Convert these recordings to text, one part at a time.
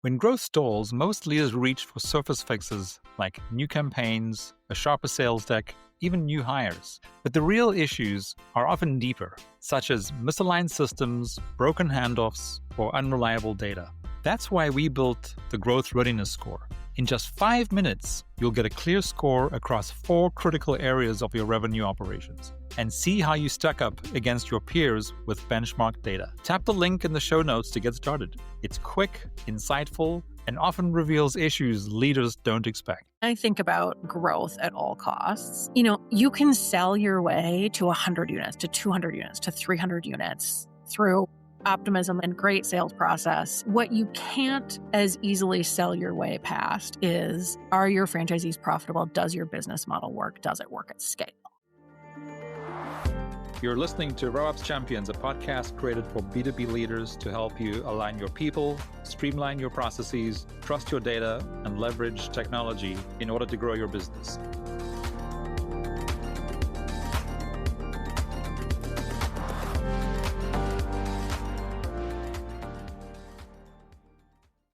When growth stalls, most leaders reach for surface fixes like new campaigns, a sharper sales deck, even new hires. But the real issues are often deeper, such as misaligned systems, broken handoffs, or unreliable data. That's why we built the Growth Readiness Score. In just 5 minutes, you'll get a clear score across 4 critical areas of your revenue operations and see how you stack up against your peers with benchmark data. Tap the link in the show notes to get started. It's quick, insightful, and often reveals issues leaders don't expect. I think about growth at all costs. You can sell your way to 100 units, to 200 units, to 300 units through optimism and great sales process. What you can't as easily sell your way past is, are your franchisees profitable? Does your business model work? Does it work at scale? You're listening to RevOps Champions, a podcast created for B2B leaders to help you align your people, streamline your processes, trust your data, and leverage technology in order to grow your business.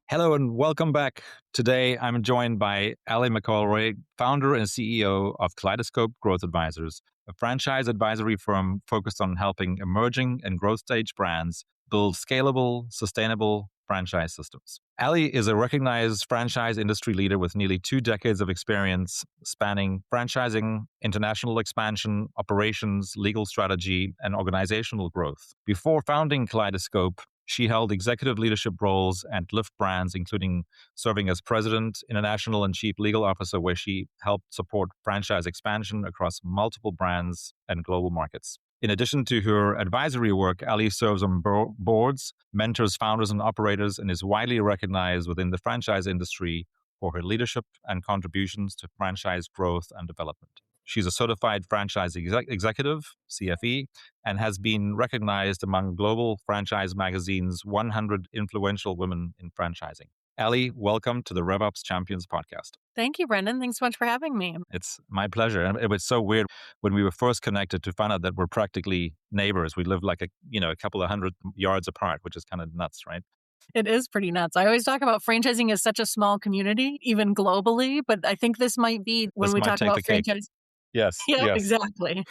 Hello and welcome back. Today, I'm joined by McElroy, founder and CEO of Kaleidoscope Growth Advisors, a franchise advisory firm focused on helping emerging and growth stage brands build scalable, sustainable franchise systems. Ali is a recognized franchise industry leader with nearly 2 decades of experience spanning franchising, international expansion, operations, legal strategy, and organizational growth. Before founding Kaleidoscope, she held executive leadership roles at Lyft Brands, including serving as president, international, and chief legal officer, where she helped support franchise expansion across multiple brands and global markets. In addition to her advisory work, Ali serves on boards, mentors founders and operators, and is widely recognized within the franchise industry for her leadership and contributions to franchise growth and development. She's a certified franchise executive, CFE, and has been recognized among Global Franchise Magazine's 100 Influential Women in Franchising. Ali, welcome to the RevOps Champions podcast. Thank you, Brendan. Thanks so much for having me. It's my pleasure. And it was so weird when we were first connected to find out that we're practically neighbors. We live like a couple of 100 yards apart, which is kind of nuts, right? It is pretty nuts. I always talk about franchising as such a small community, even globally, but I think this might be when we talk about franchise. Yes. Yeah, yes. Exactly.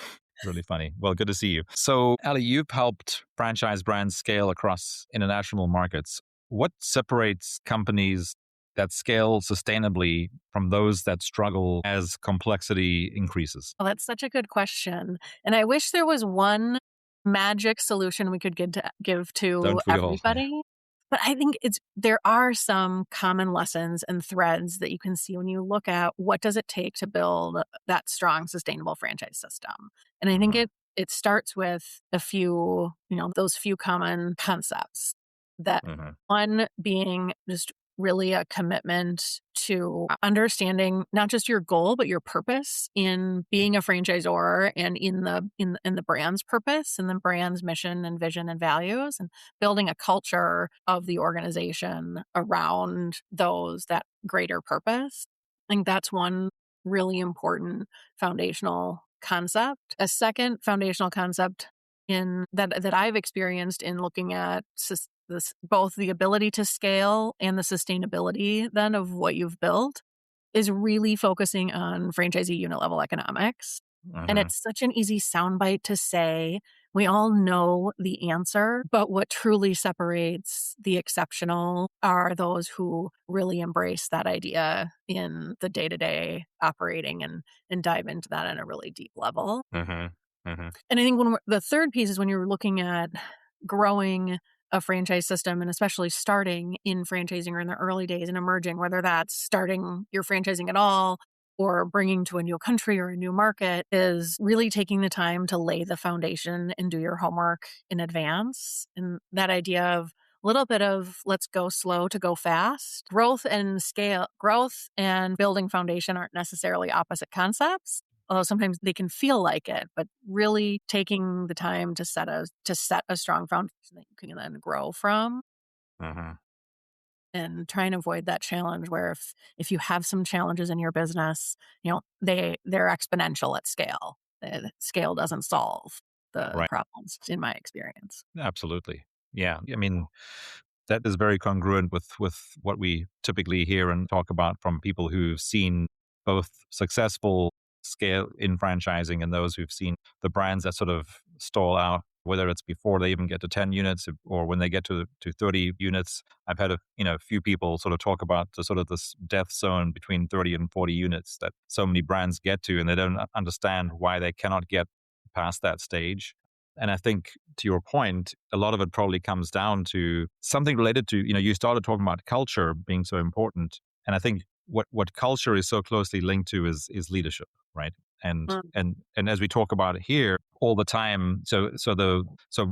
Really funny. Well, good to see you. So, Ali, you've helped franchise brands scale across international markets. What separates companies that scale sustainably from those that struggle as complexity increases? Well, that's such a good question. And I wish there was one magic solution we could give to everybody. All? But I think there are some common lessons and threads that you can see when you look at what does it take to build that strong, sustainable franchise system. And I think it starts with a few, those few common concepts. That one being just really a commitment to understanding not just your goal, but your purpose in being a franchisor and in the brand's purpose and the brand's mission and vision and values, and building a culture of the organization around that greater purpose. I think that's one really important foundational concept. A second foundational concept that I've experienced in looking at both the ability to scale and the sustainability then of what you've built is really focusing on franchisee unit level economics. And it's such an easy soundbite to say. We all know the answer, but what truly separates the exceptional are those who really embrace that idea in the day-to-day operating and dive into that on a really deep level. And I think the third piece is when you're looking at growing a franchise system, and especially starting in franchising or in the early days and emerging, whether that's starting your franchising at all or bringing to a new country or a new market, is really taking the time to lay the foundation and do your homework in advance. And that idea of a little bit of let's go slow to go fast. Growth and building foundation aren't necessarily opposite concepts, although sometimes they can feel like it, but really taking the time to set a strong foundation that you can then grow from. And try and avoid that challenge where if you have some challenges in your business, they're exponential at scale. Scale doesn't solve the problems, in my experience. Absolutely. Yeah. I mean, that is very congruent with what we typically hear and talk about from people who've seen both successful scale in franchising and those who've seen the brands that sort of stall out, whether it's before they even get to 10 units or when they get to 30 units. I've had a few people sort of talk about the sort of this death zone between 30 and 40 units that so many brands get to, and they don't understand why they cannot get past that stage. And I think, to your point, a lot of it probably comes down to something related to, you started talking about culture being so important. And I think what culture is so closely linked to is leadership, right? And Mm. and as we talk about it here all the time, so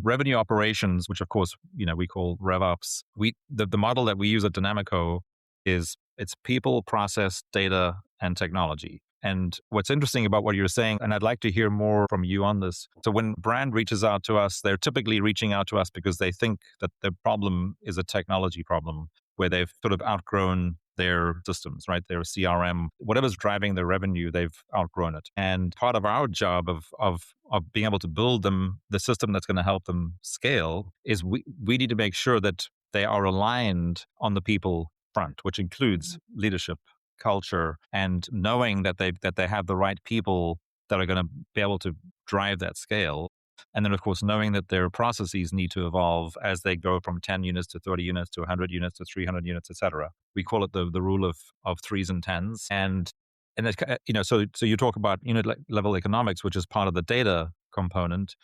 revenue operations, which of course we call RevOps, the model that we use at Dynamico is it's people, process, data, and technology. And what's interesting about what you're saying, and I'd like to hear more from you on this. So when brand reaches out to us, they're typically reaching out to us because they think that the problem is a technology problem where they've sort of outgrown their systems, right? Their CRM, whatever's driving their revenue, they've outgrown it. And part of our job of being able to build them the system that's going to help them scale is we need to make sure that they are aligned on the people front, which includes leadership, culture, and knowing that they have the right people that are going to be able to drive that scale. And then, of course, knowing that their processes need to evolve as they go from 10 units to 30 units to 100 units to 300 units, et cetera. We call it the rule of threes and tens. And it's, so you talk about unit level economics, which is part of the data component.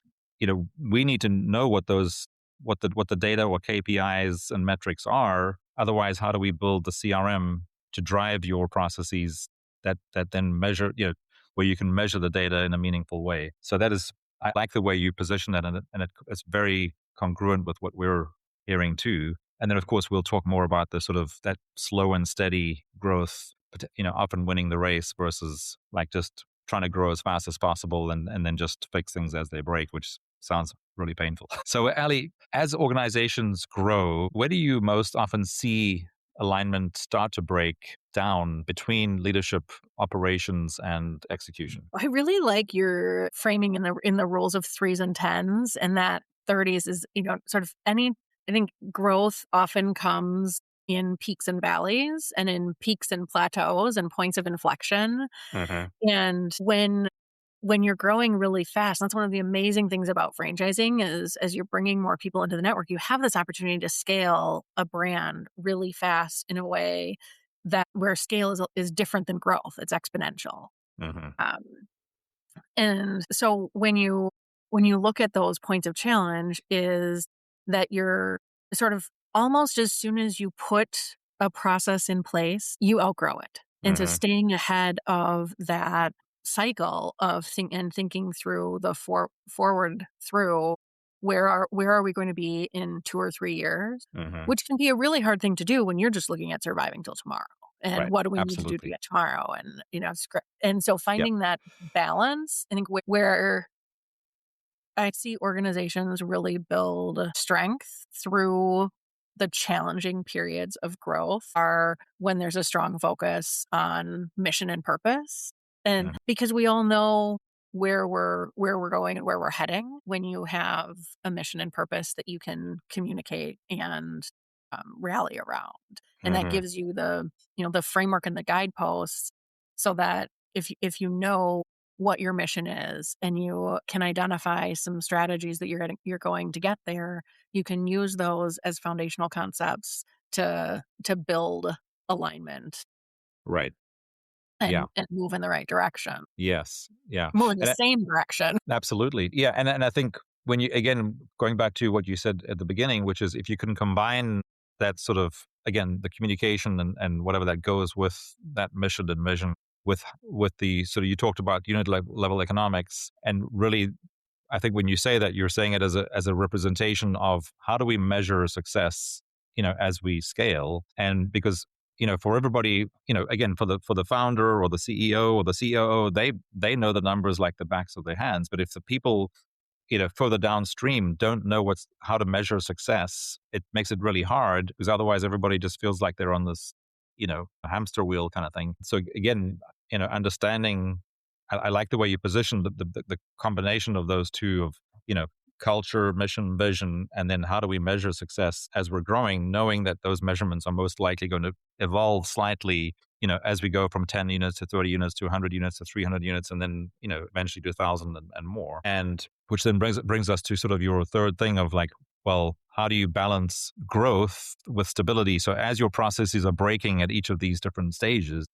We need to know what the data or KPIs and metrics are. Otherwise, how do we build the CRM to drive your processes that then measure, where you can measure the data in a meaningful way? So I like the way you position it, and it's very congruent with what we're hearing too. And then, of course, we'll talk more about the sort of that slow and steady growth, often winning the race versus like just trying to grow as fast as possible and then just fix things as they break, which sounds really painful. So, Ali, as organizations grow, where do you most often see alignment start to break down between leadership, operations, and execution? I really like your framing in the rules of threes and tens, and that 30s is, sort of any. I think growth often comes in peaks and valleys, and in peaks and plateaus and points of inflection. Hmm. And when you're growing really fast, that's one of the amazing things about franchising is as you're bringing more people into the network, you have this opportunity to scale a brand really fast in a way that where scale is different than growth. It's exponential. Hmm. Um, and so when you look at those points of challenge is that you're sort of almost as soon as you put a process in place, you outgrow it. And so Hmm. staying ahead of that cycle of thinking through the forward through where are we going to be in 2 or 3 years, Hmm. which can be a really hard thing to do when you're just looking at surviving till tomorrow and Right. what do we need to do to Absolutely. get tomorrow and and so Yep. finding that balance, I think where I see organizations really build strength through the challenging periods of growth are when there's a strong focus on mission and purpose. And Mhm. because we all know where we're going and where we're heading, when you have a mission and purpose that you can communicate and rally around, and that Mhm. gives you the framework and the guideposts, so that if you know what your mission is and you can identify some strategies that you're going to get there, you can use those as foundational concepts to build alignment Right. and Yeah. move in the right direction, Yes. Yeah. move in the And same direction. absolutely. Yeah. And I think when you, again, going back to what you said at the beginning, which is if you can combine that sort of, again, the communication and whatever that goes with that mission and vision with the sort of, you talked about unit level economics, and really I think when you say that, you're saying it as a representation of how do we measure success, as we scale. And because, for everybody, again, for the founder or the CEO or the COO, they know the numbers like the backs of their hands. But if the people, further downstream don't know how to measure success, it makes it really hard because otherwise everybody just feels like they're on this, hamster wheel kind of thing. So again, understanding, I like the way you position the combination of those two of, culture, mission, vision, and then how do we measure success as we're growing, knowing that those measurements are most likely going to evolve slightly, as we go from 10 units to 30 units to 100 units to 300 units, and then, eventually to 1,000 and more. And which then brings us to sort of your third thing of like, well, how do you balance growth with stability? So as your processes are breaking at each of these different stages,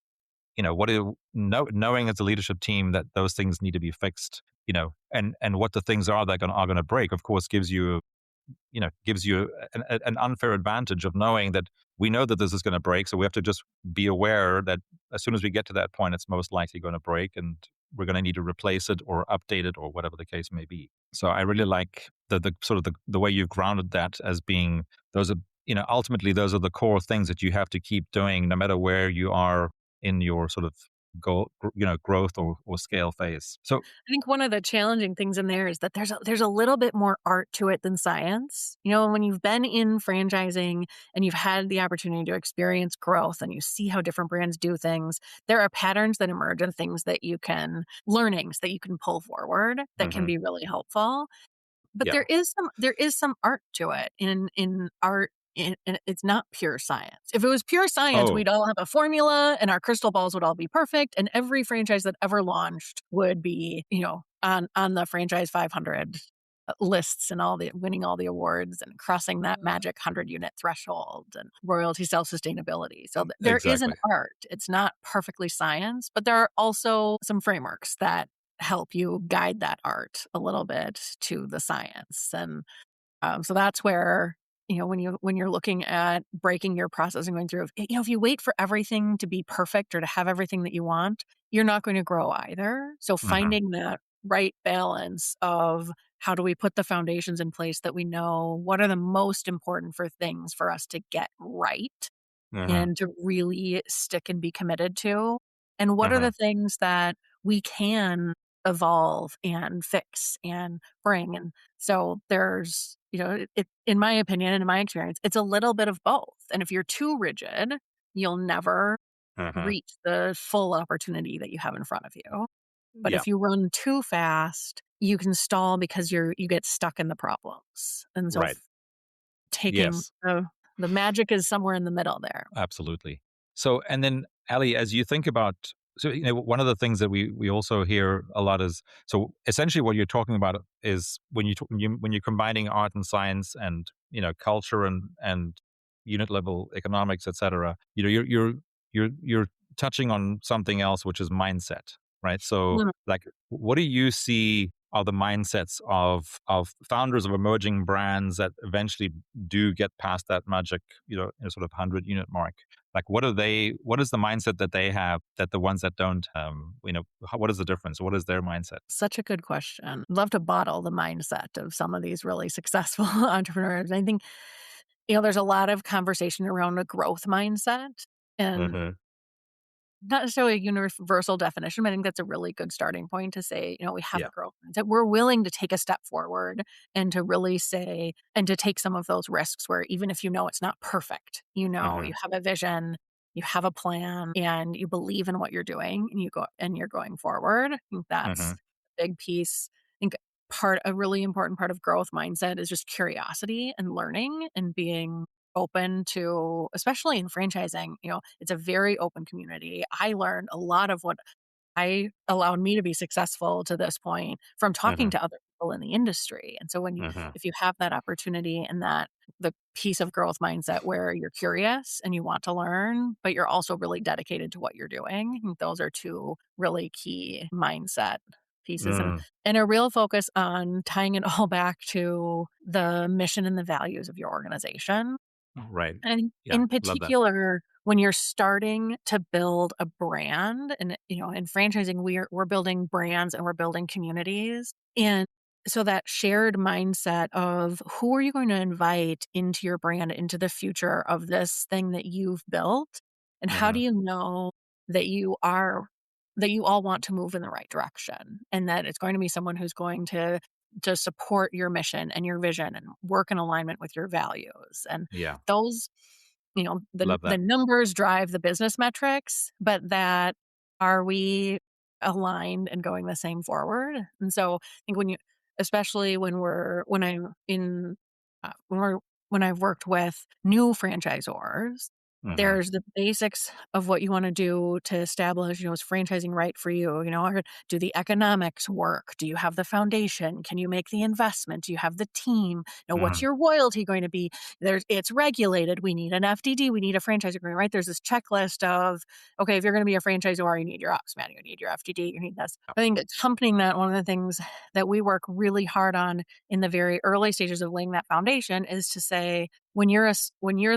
knowing as a leadership team that those things need to be fixed, and what the things are that are going to break, of course, gives you an unfair advantage of knowing that we know that this is going to break. So we have to just be aware that as soon as we get to that point, it's most likely going to break and we're going to need to replace it or update it or whatever the case may be. So I really like the sort of the way you've grounded that as being those are, ultimately those are the core things that you have to keep doing no matter where you are in your sort of growth or scale phase. So I think one of the challenging things in there is that there's a little bit more art to it than science. When you've been in franchising and you've had the opportunity to experience growth and you see how different brands do things, there are patterns that emerge and learnings that you can pull forward that can mhm, be really helpful. But yeah. there is some art to it in art. And it's not pure science. If it was pure science, Oh, we'd all have a formula and our crystal balls would all be perfect. And every franchise that ever launched would be, on the franchise 500 lists and winning all the awards and crossing that magic 100 unit threshold and royalty self-sustainability. So there is an exactly. art. It's not perfectly science, but there are also some frameworks that help you guide that art a little bit to the science. And so that's where, when you're looking at breaking your process and going through, if you wait for everything to be perfect or to have everything that you want, you're not going to grow either. So hmm finding that right balance of how do we put the foundations in place that we know what are the most important for things for us to get right hmm and to really stick and be committed to? And what are hmm the things that we can evolve and fix and bring? And so there's, in my opinion and in my experience, it's a little bit of both. And if you're too rigid, you'll never hmm reach the full opportunity that you have in front of you. But Yeah. if you run too fast, you can stall because you get stuck in the problems. And so Right. taking Yes. the magic is somewhere in the middle there. Absolutely. So, and then Ali, as you think about, so one of the things that we also hear a lot is, so essentially what you're talking about is when you're combining art and science and culture and unit level economics, etc. You're touching on something else, which is mindset, right? So, like, what do you see are the mindsets of founders of emerging brands that eventually do get past that magic, sort of 100 unit mark? Like, what is the mindset that they have that the ones that don't, what is the difference? What is their mindset? Such a good question. Love to bottle the mindset of some of these really successful entrepreneurs. I think, there's a lot of conversation around a growth mindset and hmm not necessarily a universal definition, but I think that's a really good starting point to say, we have Yeah. a growth mindset. We're willing to take a step forward and to really say, and to take some of those risks where even if it's not perfect, hmm you have a vision, you have a plan, and you believe in what you're doing and you're going forward. I think that's hmm a big piece. I think a really important part of growth mindset is just curiosity and learning and being open to, especially in franchising, it's a very open community. I learned a lot of what I allowed me to be successful to this point from talking hmm to other people in the industry. And so hmm if you have that opportunity and the piece of growth mindset where you're curious and you want to learn, but you're also really dedicated to what you're doing, I think those are two really key mindset pieces, and mm, a real focus on tying it all back to the mission and the values of your organization. right. And Yeah. in Love that. particular, when you're starting to build a brand and, in franchising, we're building brands and we're building communities. And so that shared mindset of who are you going to invite into your brand, into the future of this thing that you've built? And how do hmm you know that that you all want to move in the right direction and that it's going to be someone who's going to support your mission and your vision and work in alignment with your values? And Yeah. those, Love the that. numbers drive the business metrics, but that are we aligned and going the same forward? And so I think especially when I'm in, when I've worked with new franchisors, Hmm. there's the basics of what you wanna do to establish, is franchising right for you, or do the economics work? Do you have the foundation? Can you make the investment? Do you have the team? What's Hmm. your royalty going to be? It's regulated. We need an FDD. We need a franchise agreement, right? There's this checklist of, okay, if you're gonna be a franchisor, you need your ops man, you need your FDD, you need this. I think accompanying that, one of the things that we work really hard on in the very early stages of laying that foundation is to say, when you're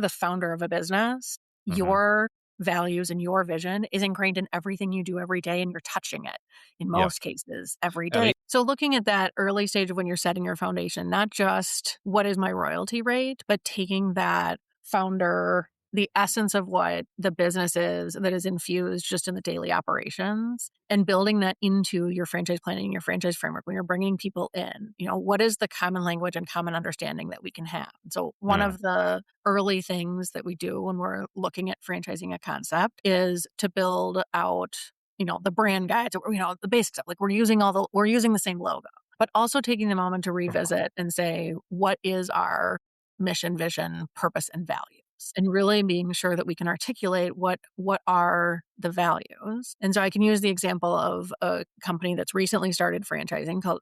the founder of a business, Hmm. your values and your vision is ingrained in everything you do every day, and you're touching it in Yeah. most cases every day. Ellie. So looking at that early stage of when you're setting your foundation, not just what is my royalty rate, but taking that founder, the essence of what the business is that is infused just in the daily operations, and building that into your franchise planning, your franchise framework, when you're bringing people in, what is the common language and common understanding that we can have? So one Mm. of the early things that we do when we're looking at franchising a concept is to build out, the brand guides, the basic stuff. Like we're using the same logo, but also taking the moment to revisit and say, what is our mission, vision, purpose, and values? And really being sure that we can articulate what are the values. And so I can use the example of a company that's recently started franchising called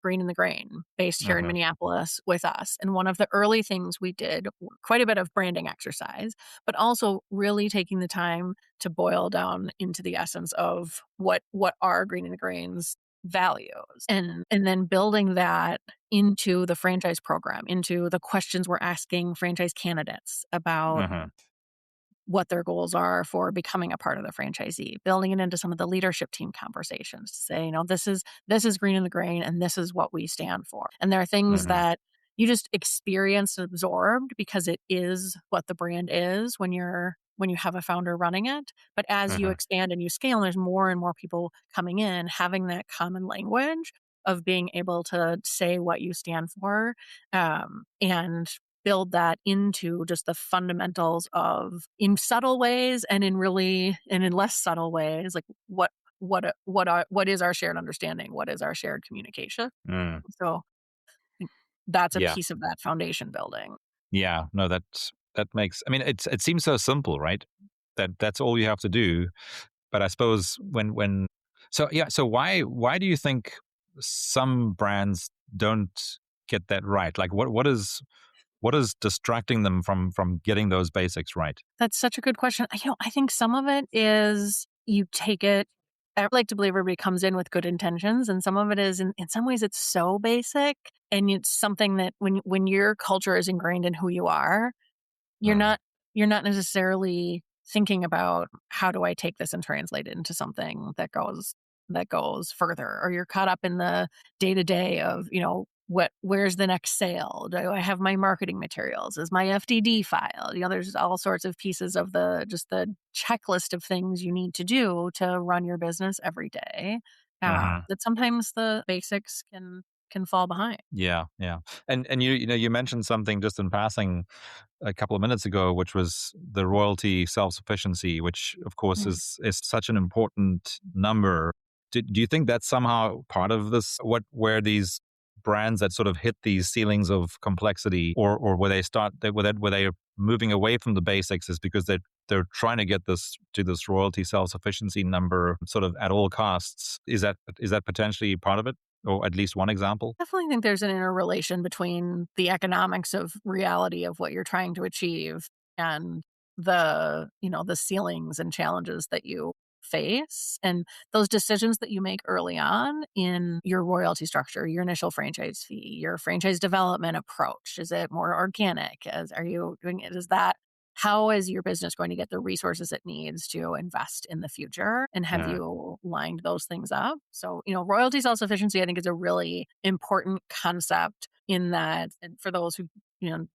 Green in the Grain, based here in Mhm. Minneapolis with us. And one of the early things we did, quite a bit of branding exercise, but also really taking the time to boil down into the essence of what are Green in the Grain's values, and then building that into the franchise program, into the questions we're asking franchise candidates about Mhm. what their goals are for becoming a part of the franchisee, building it into some of the leadership team conversations to say, this is Green in the Grain and this is what we stand for. And there are things Mhm. that you just experience and absorbed because it is what the brand is when you have a founder running it. But as you Mhm. expand and you scale, and there's more and more people coming in, having that common language of being able to say what you stand for, and build that into just the fundamentals of, in subtle ways and in less subtle ways, like what is our shared understanding, what is our shared communication. Mm. So think that's a Yeah. piece of that foundation building. Yeah. No, that makes, I mean, it seems so simple, right? That's all you have to do. But I suppose when so yeah, so why do you think some brands don't get that right? Like what is distracting them from getting those basics right? That's such a good question. I think some of it is you take it. I like to believe everybody comes in with good intentions, and some of it is, in some ways, it's so basic, and it's something that when your culture is ingrained in who you are, you're Mhm. not you're not necessarily thinking about, how do I take this and translate it into something that goes further, or you're caught up in the day to day of, where's the next sale? Do I have my marketing materials? Is my FDD filed? There's all sorts of pieces of the checklist of things you need to do to run your business every day. Mhm. That sometimes the basics can fall behind. Yeah, yeah. And you mentioned something just in passing a couple of minutes ago, which was the royalty self-sufficiency, which of course Mm. is such an important number. Do you think that's somehow part of this? Where these brands that sort of hit these ceilings of complexity, or where they start where they are moving away from the basics, is because they're trying to get this royalty self-sufficiency number sort of at all costs. Is that potentially part of it, or at least one example? Definitely think there's an interrelation between the economics of reality of what you're trying to achieve and the ceilings and challenges that you face, and those decisions that you make early on in your royalty structure, your initial franchise fee, your franchise development approach. Is it more organic? Are you doing it? Is that, how is your business going to get the resources it needs to invest in the future? And have Yeah, you lined those things up? So, royalty self sufficiency, I think, is a really important concept in that. And for those who,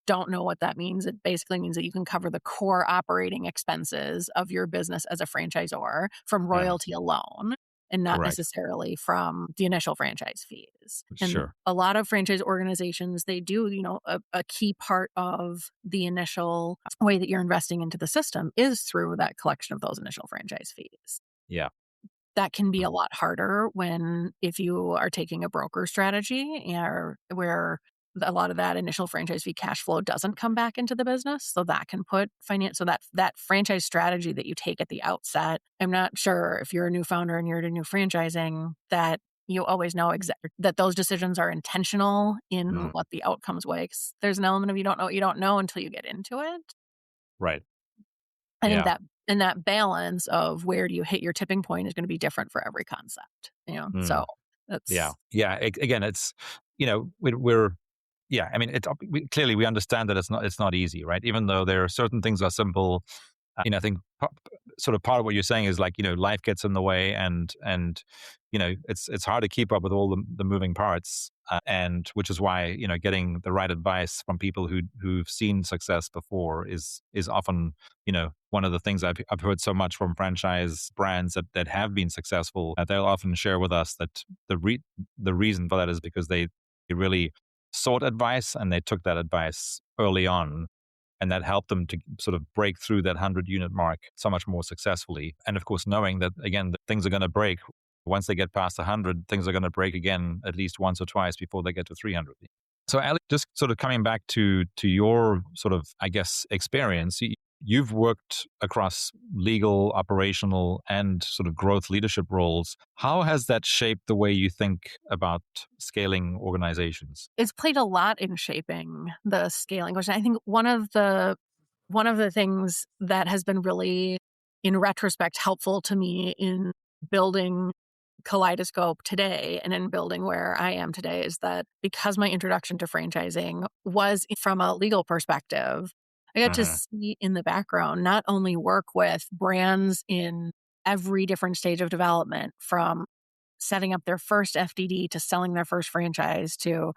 don't know what that means, it basically means that you can cover the core operating expenses of your business as a franchisor from yeah, royalty alone, and not correct. necessarily from the initial franchise fees. And Sure. a lot of franchise organizations, they do, a key part of the initial way that you're investing into the system is through that collection of those initial franchise fees. Yeah. that can be a lot harder if you are taking a broker strategy or where a lot of that initial franchise fee cash flow doesn't come back into the business. So that can put finance. So that franchise strategy that you take at the outset, I'm not sure if you're a new founder and you're new franchising that you always know that those decisions are intentional in Mm. what the outcomes way. 'Cause there's an element of you don't know until you get into it. Right. I think Yeah. that balance of where do you hit your tipping point is going to be different for every concept. So Mm. Yeah. that's Yeah. Again, it's, we're yeah. I mean, clearly we understand that it's not easy, right? Even though there are certain things are simple. I think sort of part of what you're saying is like, life gets in the way, and it's hard to keep up with all the moving parts, and which is why getting the right advice from people who've seen success before is often one of the things I've heard so much from franchise brands that have been successful. They'll often share with us that the reason for that is because they really sought advice and they took that advice early on, and that helped them to sort of break through that 100-unit mark so much more successfully. And of course, knowing that, again, that things are going to break. Once they get past 100, things are going to break again at least once or twice before they get to 300. So, Ali, just sort of coming back to your sort of, I guess, experience, you've worked across legal, operational, and sort of growth leadership roles. How has that shaped the way you think about scaling organizations? it's played a lot in shaping the scaling question. I think one of the things that has been really, in retrospect, helpful to me in building Kaleidoscope today and in building where I am today is that because my introduction to franchising was from a legal perspective, I got to Hmm. see in the background not only work with brands in every different stage of development, from setting up their first FDD to selling their first franchise to,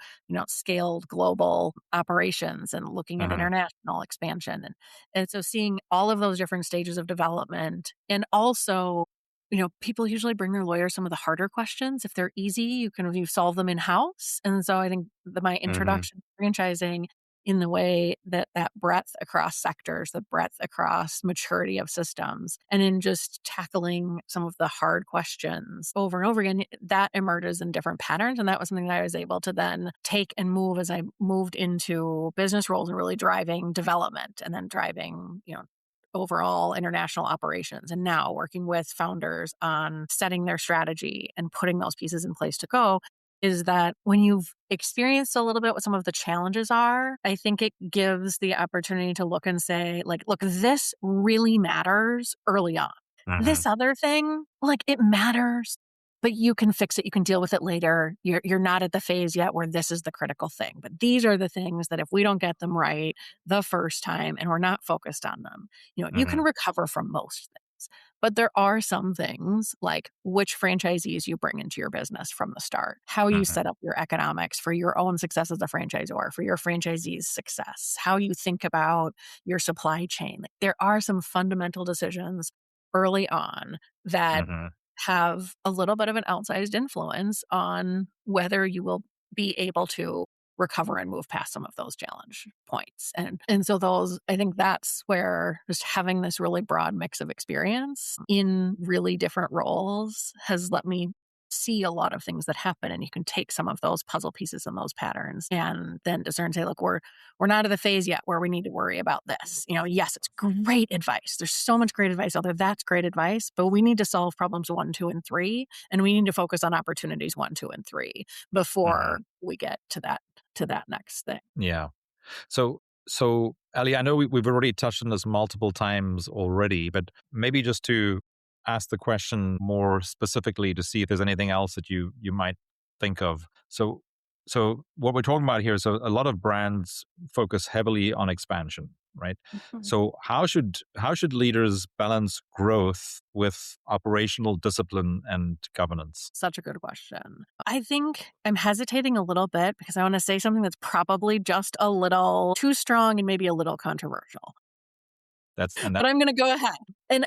scaled global operations and looking at Hmm. international expansion. And so seeing all of those different stages of development, and also, people usually bring their lawyers some of the harder questions. If they're easy, you solve them in house. And so I think my Hmm. introduction to franchising in the way that breadth across sectors, the breadth across maturity of systems, and in just tackling some of the hard questions over and over again, that emerges in different patterns. And that was something that I was able to then take and move as I moved into business roles and really driving development and then driving, overall international operations, and now working with founders on setting their strategy and putting those pieces in place to go. Is that when you've experienced a little bit what some of the challenges are, I think it gives the opportunity to look and say, like, look, this really matters early on. Hmm. This other thing, like, it matters, but you can fix it. You can deal with it later. You're not at the phase yet where this is the critical thing. But these are the things that if we don't get them right the first time and we're not focused on them, you can Hmm. recover from most things. But there are some things like which franchisees you bring into your business from the start, how you Hmm. set up your economics for your own success as a franchisor, for your franchisees' success, how you think about your supply chain. Like, there are some fundamental decisions early on that Hmm. have a little bit of an outsized influence on whether you will be able to recover and move past some of those challenge points. And so those, I think that's where just having this really broad mix of experience in really different roles has let me see a lot of things that happen, and you can take some of those puzzle pieces and those patterns and then discern and say, look, we're not at the phase yet where we need to worry about this. Yes, it's great advice. There's so much great advice out there. That's great advice, but we need to solve problems 1, 2, and 3, and we need to focus on opportunities 1, 2, and 3 Hmm. before we get to that next thing. Yeah. So, Ali, I know we've already touched on this multiple times already, but maybe just to ask the question more specifically to see if there's anything else that you might think of. So what we're talking about here is a lot of brands focus heavily on expansion, right? Mhm. So how should leaders balance growth with operational discipline and governance? Such a good question. I think I'm hesitating a little bit because I want to say something that's probably just a little too strong and maybe a little controversial. That's and But that. I'm gonna go ahead. And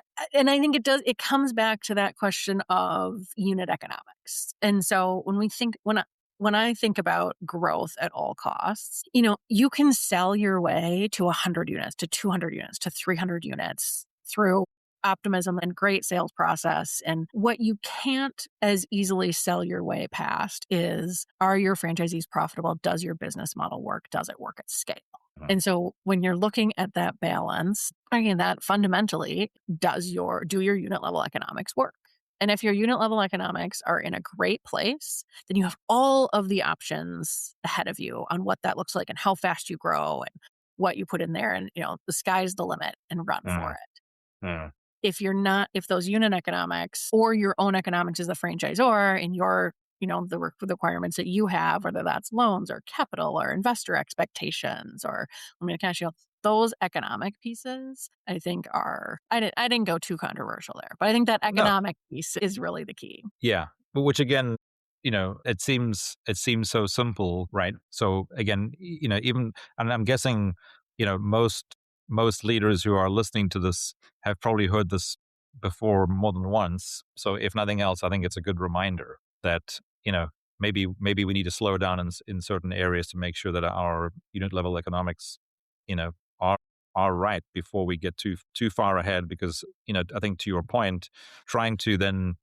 I think it comes back to that question of unit economics. And so when I think about growth at all costs, you can sell your way to 100 units, to 200 units, to 300 units through optimism and great sales process. And what you can't as easily sell your way past is, are your franchisees profitable? Does your business model work? Does it work at scale? Mhm. And so when you're looking at that balance, again, that fundamentally do your unit level economics work? And if your unit level economics are in a great place, then you have all of the options ahead of you on what that looks like and how fast you grow and what you put in there. And, the sky's the limit and run for Mhm. it. Mhm. If those unit economics or your own economics as a franchisor and the requirements that you have, whether that's loans or capital or investor expectations or cash flow, those economic pieces, I think I didn't go too controversial there, but I think that No, economic piece is really the key. yeah, but which again, it seems so simple, right? So again, even, and I'm guessing, most leaders who are listening to this have probably heard this before more than once. So if nothing else, I think it's a good reminder that maybe we need to slow down in certain areas to make sure that our unit level economics, you know, are are right before we get too far ahead. Because I think, to your point, trying to then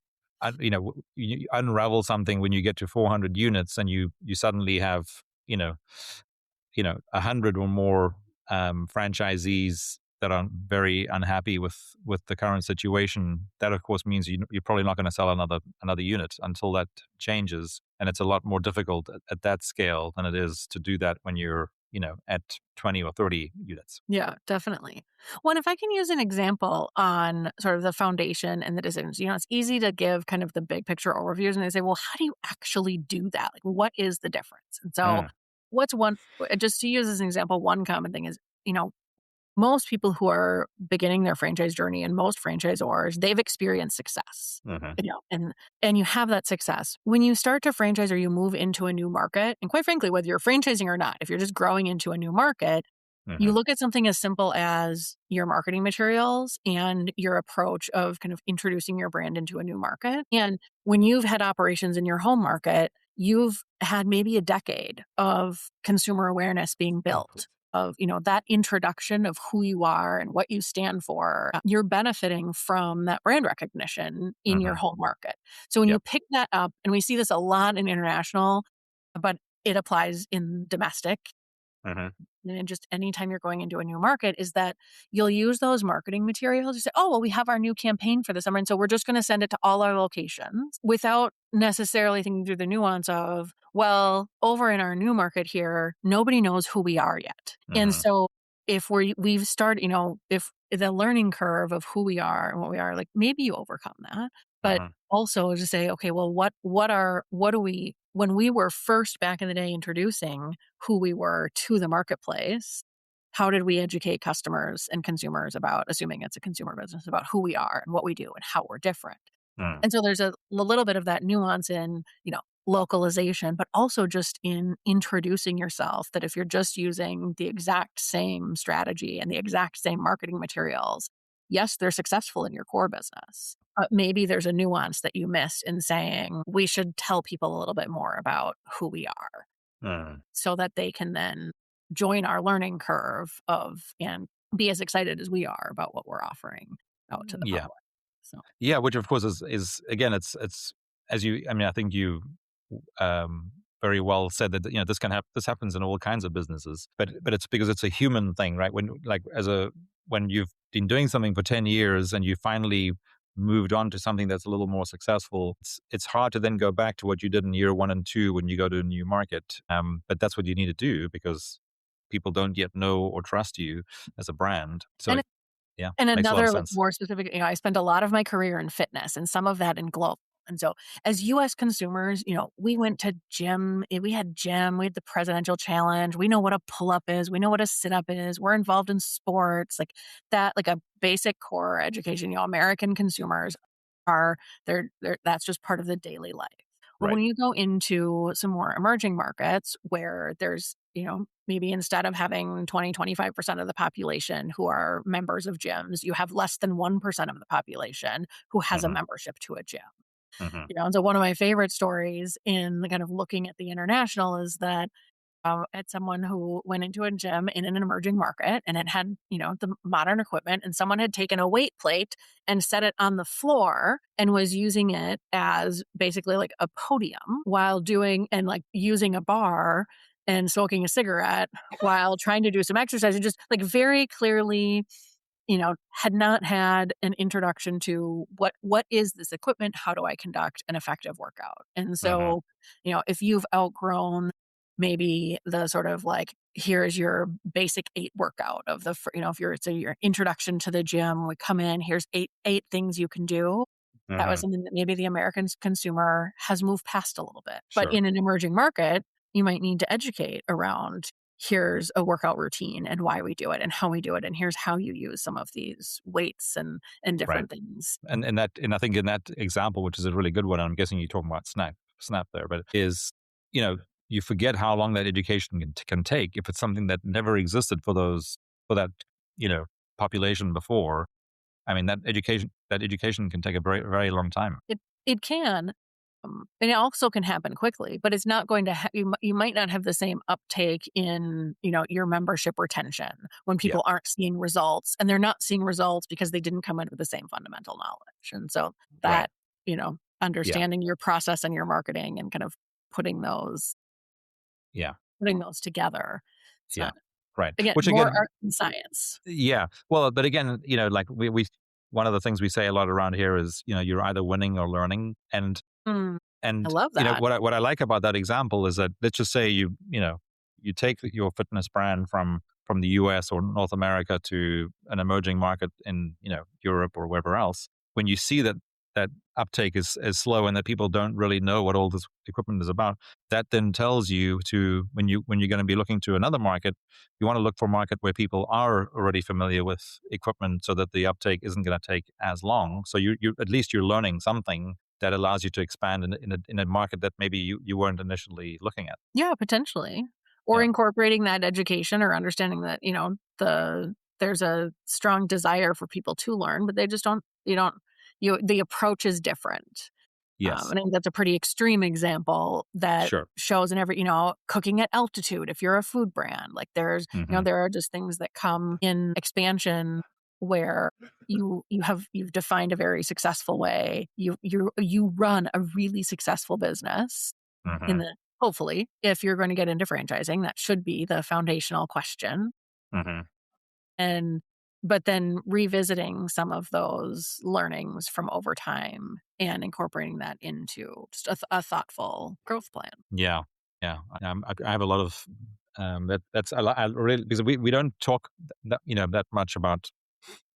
you unravel something when you get to 400 units and you suddenly have you know 100 or more franchisees that are very unhappy with the current situation. That of course means you're probably not going to sell another unit until that changes, and it's a lot more difficult at that scale than it is to do that when you're at 20 or 30 units. Yeah, definitely. Well, and if I can use an example on sort of the foundation and the decisions, it's easy to give kind of the big picture overviews and they say, well, how do you actually do that? Like, what is the difference? And so, Mm, just to use as an example, one common thing is, you know, most people who are beginning their franchise journey and most franchisors, they've experienced success. mhm, And you have that success. When you start to franchise or you move into a new market, and quite frankly, whether you're franchising or not, if you're just growing into a new market, you mhm. look at something as simple as your marketing materials and your approach of kind of introducing your brand into a new market. And when you've had operations in your home market, you've had maybe a decade of consumer awareness being built, of that introduction of who you are and what you stand for. You're benefiting from that brand recognition in your Mhm. home market. So when you Yep. pick that up, and we see this a lot in international, but it applies in domestic, Mhm. and just anytime you're going into a new market, is that you'll use those marketing materials. You say, oh, well, we have our new campaign for the summer. And so we're just going to send it to all our locations without necessarily thinking through the nuance of, well, over in our new market here, nobody knows who we are yet. And Mhm. so if we've started, if the learning curve of who we are and what we are, like maybe you overcome that, but Mhm. also to say, okay, well, what do we, when we were first back in the day introducing who we were to the marketplace, how did we educate customers and consumers about, assuming it's a consumer business, about who we are and what we do and how we're different? Mm. And so there's a little bit of that nuance in, localization, but also just in introducing yourself, that if you're just using the exact same strategy and the exact same marketing materials, yes, they're successful in your core business. Maybe there's a nuance that you missed in saying we should tell people a little bit more about who we are Mm. so that they can then join our learning curve of and be as excited as we are about what we're offering out to the Yeah. public. So, Yeah, which of course is again, it's as you, I mean, I think you um very well said that this happens in all kinds of businesses, but it's because it's a human thing, right? When you've been doing something for 10 years and you finally moved on to something that's a little more successful, it's hard to then go back to what you did in year 1 and 2 when you go to a new market. But that's what you need to do because people don't yet know or trust you as a brand. So and yeah, And makes a lot of another, like, sense. more specific, I spent a lot of my career in fitness and some of that in global. And so as US consumers, we went to gym, we had the presidential challenge. We know what a pull-up is. We know what a sit-up is. We're involved in sports, like that, like a basic core education. American consumers are they're that's just part of the daily life. But Right. when you go into some more emerging markets where there's, maybe instead of having 20-25% of the population who are members of gyms, you have less than 1% of the population who has a Hmm. membership to a gym. Hmm. And so one of my favorite stories in the kind of looking at the international is that at someone who went into a gym in an emerging market and it had, the modern equipment, and someone had taken a weight plate and set it on the floor and was using it as basically like a podium while doing and like using a bar and smoking a cigarette while trying to do some exercise, and just like very clearly, had not had an introduction to what is this equipment? How do I conduct an effective workout? And Hmm. so, if you've outgrown maybe the sort of like, here's your basic 8 workout of if you're so your introduction to the gym, we come in, here's eight things you can do. That was Hmm. something that maybe the American consumer has moved past a little bit. But Sure. in an emerging market, you might need to educate around, here's a workout routine and why we do it and how we do it, and here's how you use some of these weights and Right. different things. And I think in that example, which is a really good one, I'm guessing you're talking about Snap there, but is, you know, you forget how long that education can take if it's something that never existed for that, you know, population before. I mean, that education can take a very, very long time. It can, and it also can happen quickly, but it's not going to you might not have the same uptake in, your membership retention when Yeah. people aren't seeing results, and they're not seeing results because they didn't come in with the same fundamental knowledge. And so Right. that, Yeah. understanding your process and your marketing and kind of putting those Yeah. putting those together. It's Yeah. not, Right. again, Which more again, art than science. yeah. Well, but again, like we one of the things we say a lot around here is, you're either winning or learning. And Mm, I And love that. what I like about that example is that, let's just say you take your fitness brand from the US or North America to an emerging market in Europe or wherever else. When you see that uptake is slow and that people don't really know what all this equipment is about, that then tells you to when you're going to be looking to another market, you want to look for a market where people are already familiar with equipment, so that the uptake isn't going to take as long. So you at least you're learning something that allows you to expand in a market that maybe you weren't initially looking at. Yeah, potentially. Or Yeah. incorporating that education or understanding that, there's a strong desire for people to learn, but they just don't you don't you the approach is different. Yes. And I think that's a pretty extreme example that Sure. shows in every, cooking at altitude, if you're a food brand, like Hmm. there are just things that come in expansion where you've defined a very successful way. You run a really successful business in Hmm. the hopefully, if you're going to get into franchising, that should be the foundational question. Hmm. And but then revisiting some of those learnings from over time and incorporating that into just a thoughtful growth plan. Yeah. Yeah. I have a lot of that's a lot. I really, because we don't talk that much about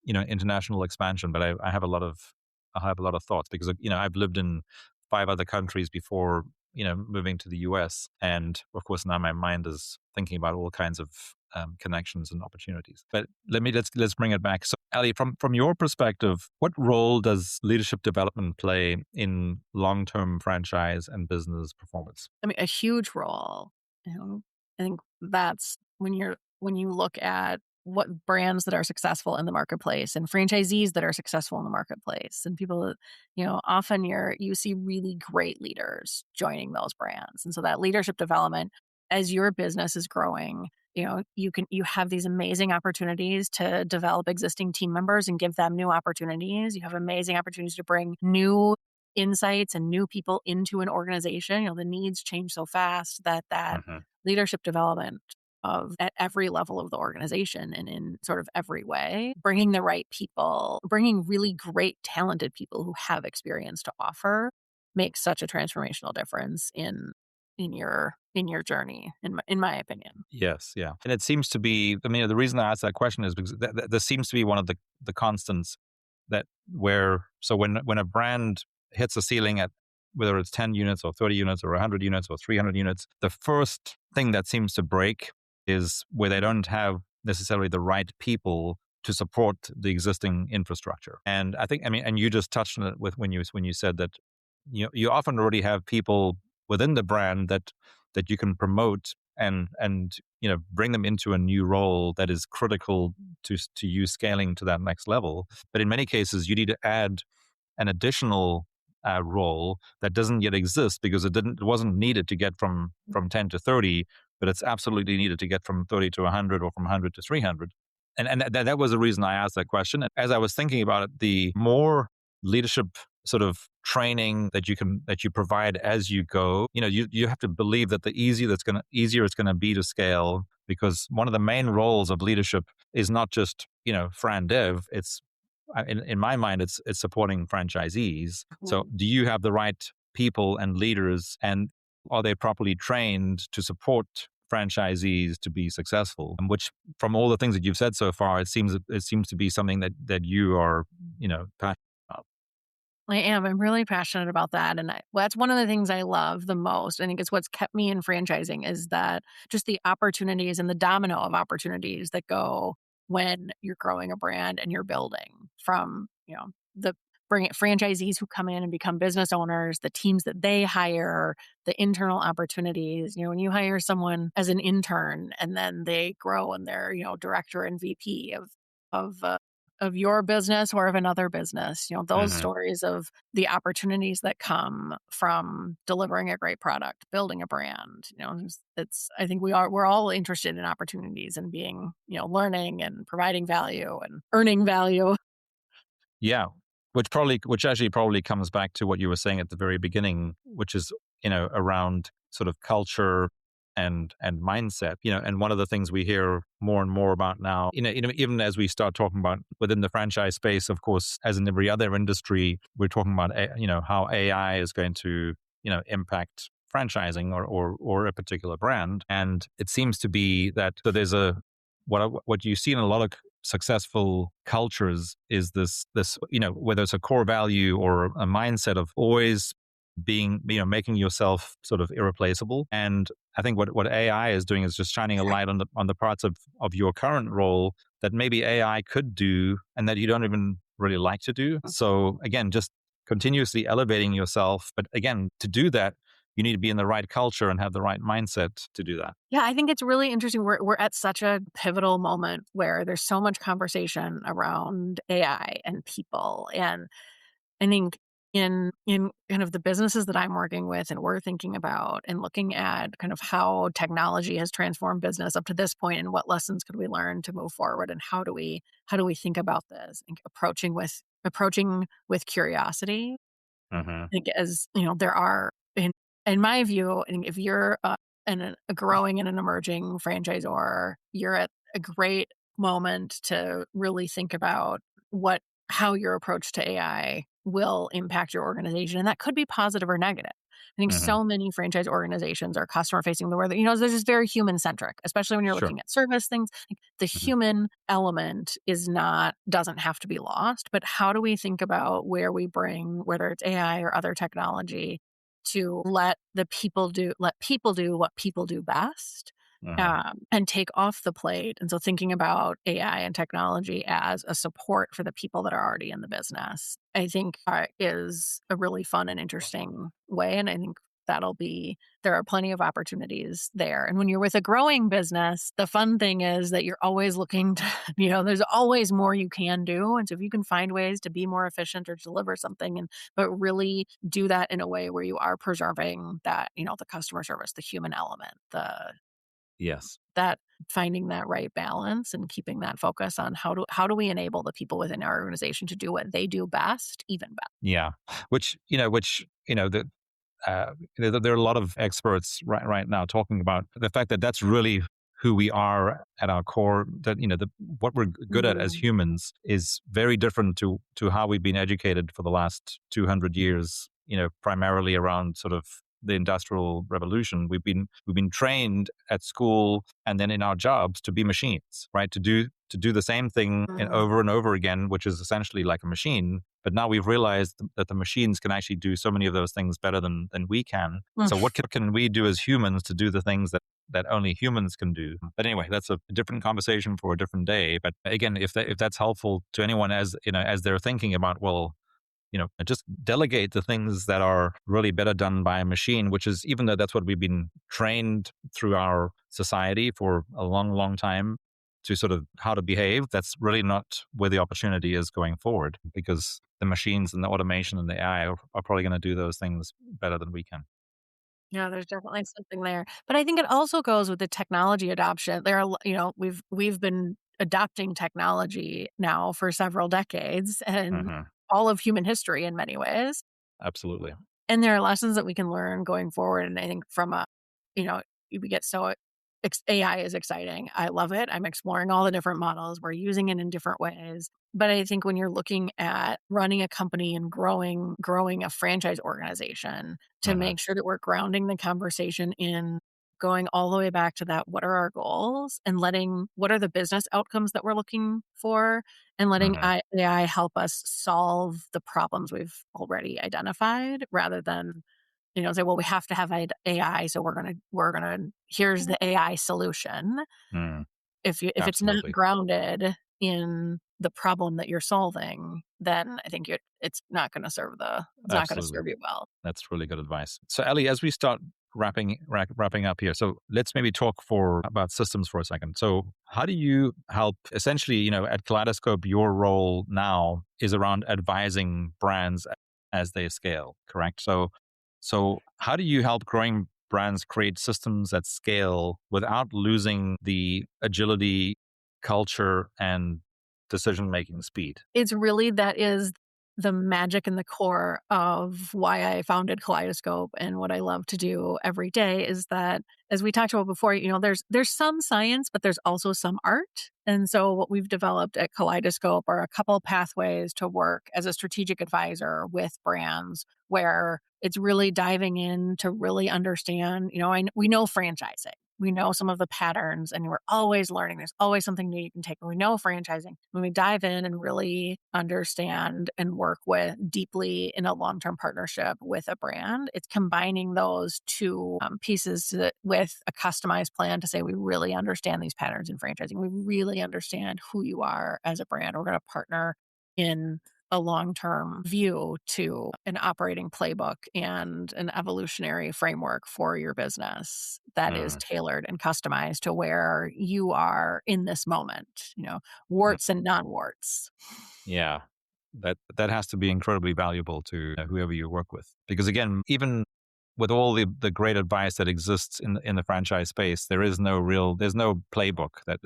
international expansion, but I have a lot of thoughts, because I've lived in 5 other countries before moving to the US, and of course now my mind is thinking about all kinds of connections and opportunities. But let's bring it back. So Ali, from your perspective, what role does leadership development play in long-term franchise and business performance? I mean, a huge role. You know, I think that's when you look at what brands that are successful in the marketplace and franchisees that are successful in the marketplace and people that, often you see really great leaders joining those brands. And so that leadership development, as your business is growing, you have these amazing opportunities to develop existing team members and give them new opportunities. You have amazing opportunities to bring new insights and new people into an organization. The needs change so fast that Hmm. leadership development of at every level of the organization and in sort of every way, bringing the right people, bringing really great, talented people who have experience to offer makes such a transformational difference in your journey, in my opinion. Yes, yeah. And it seems to be, I mean, the reason I asked that question is because this seems to be one of the constants, that where, so when a brand hits a ceiling at whether it's 10 units or 30 units or 100 units or 300 units, the first thing that seems to break is where they don't have necessarily the right people to support the existing infrastructure. And I think, I mean, and you just touched on it with when you said that you often already have people within the brand that you can promote and bring them into a new role that is critical to you scaling to that next level. But in many cases, you need to add an additional role that doesn't yet exist, because it wasn't needed to get from 10 to 30, but it's absolutely needed to get from 30 to 100 or from 100 to 300. And that was the reason I asked that question. As I was thinking about it, the more leadership sort of training that you provide as you go, you have to believe that the easier it's gonna be to scale, because one of the main roles of leadership is not just fran dev. It's in my mind, it's supporting franchisees. So, do you have the right people and leaders, and are they properly trained to support franchisees to be successful? And which, from all the things that you've said so far, it seems to be something that you are passionate about. I am. I'm really passionate about that. And that's one of the things I love the most. I think it's what's kept me in franchising is that just the opportunities and the domino of opportunities that go when you're growing a brand and you're building from, the bring it franchisees who come in and become business owners, the teams that they hire, the internal opportunities. When you hire someone as an intern and then they grow and they're, director and VP of of your business or of another business, those Hmm. stories of the opportunities that come from delivering a great product, building a brand, I think we're all interested in opportunities and being, learning and providing value and earning value. Yeah, which actually probably comes back to what you were saying at the very beginning, which is around sort of culture and mindset. And one of the things we hear more and more about now, even as we start talking about within the franchise space, of course, as in every other industry, we're talking about how AI is going to impact franchising or a particular brand. And it seems to be that so there's a what you see in a lot of successful cultures is this whether it's a core value or a mindset of always being making yourself sort of irreplaceable. And I think what AI is doing is just shining a light on the parts of your current role that maybe AI could do and that you don't even really like to do. So again, just continuously elevating yourself, but again, to do that you need to be in the right culture and have the right mindset to do that. Yeah, I think it's really interesting. We're at such a pivotal moment where there's so much conversation around AI and people. And I think in kind of the businesses that I'm working with and we're thinking about and looking at kind of how technology has transformed business up to this point and what lessons could we learn to move forward and how do we think about this and approaching with curiosity. Hmm. I think as there are in my view, I think if you're a growing and an emerging franchisor, you're at a great moment to really think about how your approach to AI will impact your organization, and that could be positive or negative. I think Hmm. so many franchise organizations are customer facing the word that, they're just very human centric, especially when you're Sure. looking at service things. Like the Hmm. human element doesn't have to be lost, but how do we think about where we bring, whether it's AI or other technology, to let people do what people do best, Hmm. and take off the plate. And so thinking about AI and technology as a support for the people that are already in the business, I think is a really fun and interesting way. And I think there are plenty of opportunities there. And when you're with a growing business, the fun thing is that you're always looking to, there's always more you can do. And so if you can find ways to be more efficient or deliver something but really do that in a way where you are preserving that, the customer service, the human element, Yes. that finding that right balance and keeping that focus on how do we enable the people within our organization to do what they do best even better. Yeah. There are a lot of experts right now talking about the fact that that's really who we are at our core. That what we're good at as Mm. humans is very different to how we've been educated for the last 200 years. Primarily around sort of the industrial revolution. We've been trained at school and then in our jobs to be machines, right? To do the same thing Mhm. over and over again, which is essentially like a machine. But now we've realized that the machines can actually do so many of those things better than we can. So Mm. what can we do as humans to do the things that only humans can do? But anyway, that's a different conversation for a different day. But again, if that's helpful to anyone as they're thinking about, well, just delegate the things that are really better done by a machine, which is, even though that's what we've been trained through our society for a long, long time to sort of how to behave, that's really not where the opportunity is going forward, because the machines and the automation and the AI are probably going to do those things better than we can. Yeah, there's definitely something there. But I think it also goes with the technology adoption. There are, we've been adopting technology now for several decades and Hmm. all of human history in many ways. Absolutely. And there are lessons that we can learn going forward. And I think from a, you know, we get so AI is exciting. I love it. I'm exploring all the different models. We're using it in different ways. But I think when you're looking at running a company and growing a franchise organization, to Hmm. make sure that we're grounding the conversation in going all the way back to that, what are our goals, and letting what are the business outcomes that we're looking for, and letting Hmm. AI help us solve the problems we've already identified, rather than, say, well, we have to have AI, so we're gonna here's the AI solution. Mm. If it's not Absolutely. grounded in the problem that you're solving, then I think it's not gonna Absolutely. serve you well. That's really good advice. So, Ellie, as we start wrapping up here, so let's maybe talk for about systems for a second. So, how do you help? Essentially, at Kaleidoscope, your role now is around advising brands as they scale. Correct. So how do you help growing brands create systems at scale without losing the agility, culture, and decision making speed? It's really that is the magic and the core of why I founded Kaleidoscope, and what I love to do every day is that, as we talked about before, there's some science, but there's also some art. And so what we've developed at Kaleidoscope are a couple pathways to work as a strategic advisor with brands, where it's really diving in to really understand, we know franchising. We know some of the patterns, and we're always learning. There's always something new you can take. When we know franchising, when we dive in and really understand and work with deeply in a long-term partnership with a brand, it's combining those two pieces with a customized plan to say, we really understand these patterns in franchising. We really understand who you are as a brand. We're going to partner in a long-term view to an operating playbook and an evolutionary framework for your business that is Mm, tailored and customized to where you are in this moment, mm, warts and non-warts. yeah, that has to be incredibly valuable to whoever you work with, because again, even with all the great advice that exists in the franchise space, there's no playbook that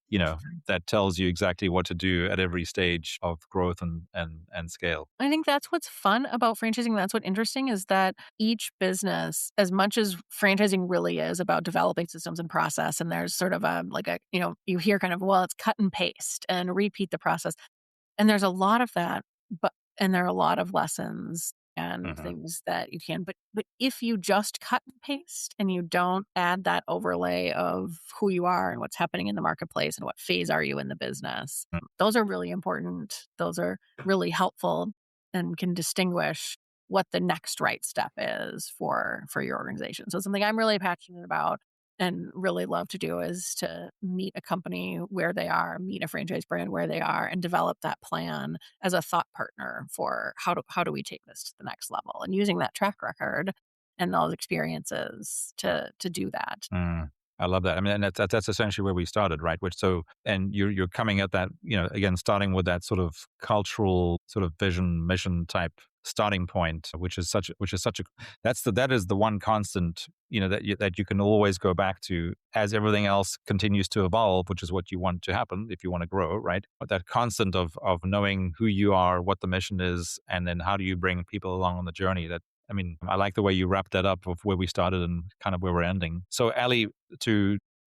you know that tells you exactly what to do at every stage of growth and scale. I think that's what's fun about franchising. That's what's interesting, is that each business, as much as franchising really is about developing systems and process, and there's sort of you hear kind of, well, it's cut and paste and repeat the process. And there's a lot of that, and there are a lot of lessons and Hmm. things that you can, but if you just cut and paste and you don't add that overlay of who you are and what's happening in the marketplace and what phase are you in the business, those are really important. Those are really helpful and can distinguish what the next right step is for your organization. So something I'm really passionate about and really love to do is to meet a company where they are, meet a franchise brand where they are, and develop that plan as a thought partner for how do we take this to the next level, and using that track record and those experiences to do that. Mm, I love that. I mean, and that's essentially where we started, right? Which so, and you're coming at that, again, starting with that sort of cultural sort of vision, mission type starting point, which is such a that is the one constant, that you can always go back to as everything else continues to evolve, which is what you want to happen if you want to grow, right? But that constant of knowing who you are, what the mission is, and then how do you bring people along on the journey. I mean, I like the way you wrapped that up of where we started and kind of where we're ending. So, Ali,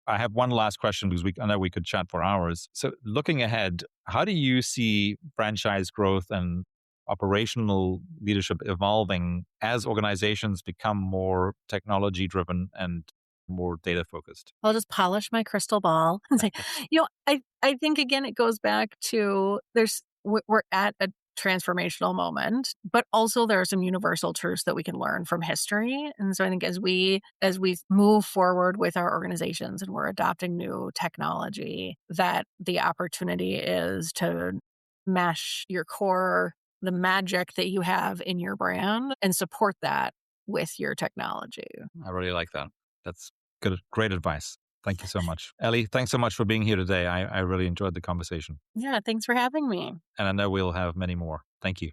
I have one last question because I know we could chat for hours. So, looking ahead, how do you see franchise growth and operational leadership evolving as organizations become more technology driven and more data focused? I'll just polish my crystal ball and say, I think again it goes back to, we're at a transformational moment, but also there are some universal truths that we can learn from history. And so I think as we move forward with our organizations and we're adopting new technology, that the opportunity is to mesh your core, the magic that you have in your brand, and support that with your technology. I really like that. That's good, great advice. Thank you so much. Ellie, thanks so much for being here today. I really enjoyed the conversation. Yeah, thanks for having me. And I know we'll have many more. Thank you.